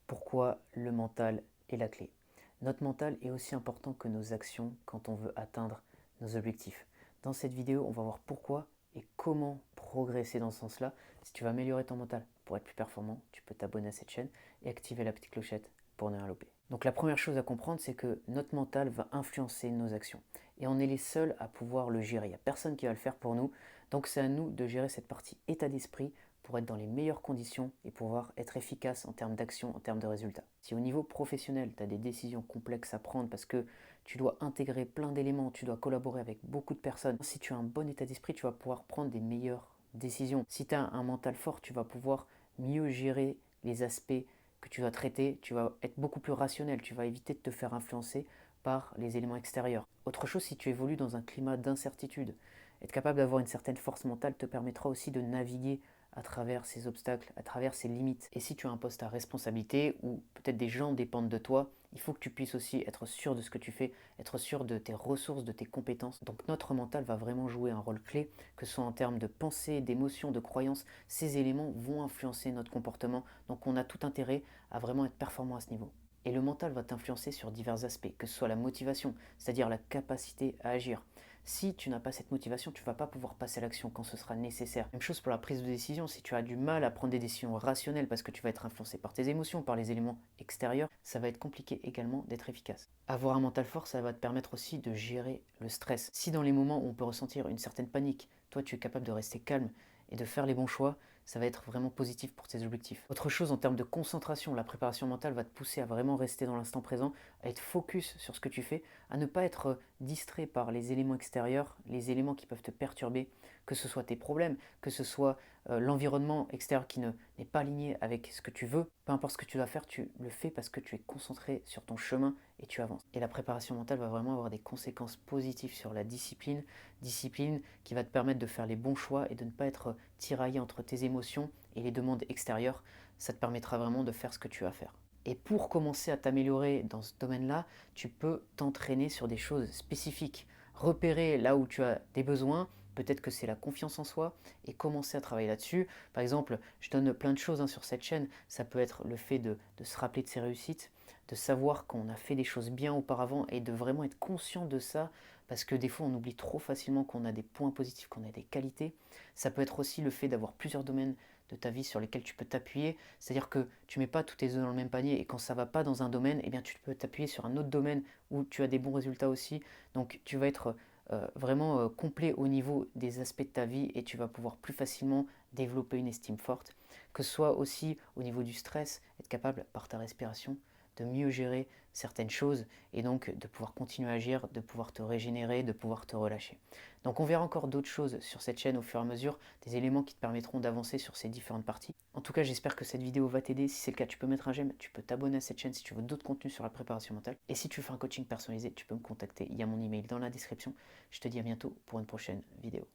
pourquoi le mental est la clé. Notre mental est aussi important que nos actions quand on veut atteindre nos objectifs. Dans cette vidéo, on va voir pourquoi et comment progresser dans ce sens-là. Si tu veux améliorer ton mental pour être plus performant, tu peux t'abonner à cette chaîne et activer la petite clochette pour ne rien louper. Donc la première chose à comprendre, c'est que notre mental va influencer nos actions. Et on est les seuls à pouvoir le gérer. Il n'y a personne qui va le faire pour nous. Donc c'est à nous de gérer cette partie état d'esprit pour être dans les meilleures conditions et pouvoir être efficace en termes d'action, en termes de résultats. Si au niveau professionnel, tu as des décisions complexes à prendre parce que tu dois intégrer plein d'éléments, tu dois collaborer avec beaucoup de personnes, si tu as un bon état d'esprit, tu vas pouvoir prendre des meilleures décisions. Si tu as un mental fort, tu vas pouvoir mieux gérer les aspects que tu dois traiter, tu vas être beaucoup plus rationnel, tu vas éviter de te faire influencer par les éléments extérieurs. Autre chose, si tu évolues dans un climat d'incertitude, être capable d'avoir une certaine force mentale te permettra aussi de naviguer à travers ces obstacles, à travers ces limites. Et si tu as un poste à responsabilité ou peut-être des gens dépendent de toi, il faut que tu puisses aussi être sûr de ce que tu fais, être sûr de tes ressources, de tes compétences. Donc notre mental va vraiment jouer un rôle clé, que ce soit en termes de pensée, d'émotion, de croyance. Ces éléments vont influencer notre comportement. Donc on a tout intérêt à vraiment être performant à ce niveau. Et le mental va t'influencer sur divers aspects, que ce soit la motivation, c'est-à-dire la capacité à agir. Si tu n'as pas cette motivation, tu ne vas pas pouvoir passer à l'action quand ce sera nécessaire. Même chose pour la prise de décision. Si tu as du mal à prendre des décisions rationnelles parce que tu vas être influencé par tes émotions, par les éléments extérieurs, ça va être compliqué également d'être efficace. Avoir un mental fort, ça va te permettre aussi de gérer le stress. Si dans les moments où on peut ressentir une certaine panique, toi tu es capable de rester calme et de faire les bons choix, ça va être vraiment positif pour tes objectifs. Autre chose en termes de concentration, la préparation mentale va te pousser à vraiment rester dans l'instant présent, à être focus sur ce que tu fais, à ne pas être distrait par les éléments extérieurs, les éléments qui peuvent te perturber, que ce soit tes problèmes, que ce soit l'environnement extérieur qui n'est pas aligné avec ce que tu veux. Peu importe ce que tu dois faire, tu le fais parce que tu es concentré sur ton chemin et tu avances. Et la préparation mentale va vraiment avoir des conséquences positives sur la discipline, discipline qui va te permettre de faire les bons choix et de ne pas être tiraillé entre tes émotions et les demandes extérieures. Ça te permettra vraiment de faire ce que tu as à faire. Et pour commencer à t'améliorer dans ce domaine-là, tu peux t'entraîner sur des choses spécifiques. Repérer là où tu as des besoins, peut-être que c'est la confiance en soi, et commencer à travailler là-dessus. Par exemple, je donne plein de choses sur cette chaîne. Ça peut être le fait de se rappeler de ses réussites, de savoir qu'on a fait des choses bien auparavant et de vraiment être conscient de ça, parce que des fois on oublie trop facilement qu'on a des points positifs, qu'on a des qualités. Ça peut être aussi le fait d'avoir plusieurs domaines de ta vie sur lesquels tu peux t'appuyer, c'est-à-dire que tu mets pas tous tes œufs dans le même panier et quand ça va pas dans un domaine, eh bien tu peux t'appuyer sur un autre domaine où tu as des bons résultats aussi. Donc tu vas être vraiment complet au niveau des aspects de ta vie et tu vas pouvoir plus facilement développer une estime forte, que ce soit aussi au niveau du stress, être capable par ta respiration de mieux gérer certaines choses et donc de pouvoir continuer à agir, de pouvoir te régénérer, de pouvoir te relâcher. Donc on verra encore d'autres choses sur cette chaîne au fur et à mesure, des éléments qui te permettront d'avancer sur ces différentes parties. En tout cas, j'espère que cette vidéo va t'aider. Si c'est le cas, tu peux mettre un j'aime, tu peux t'abonner à cette chaîne si tu veux d'autres contenus sur la préparation mentale. Et si tu veux un coaching personnalisé, tu peux me contacter, il y a mon email dans la description. Je te dis à bientôt pour une prochaine vidéo.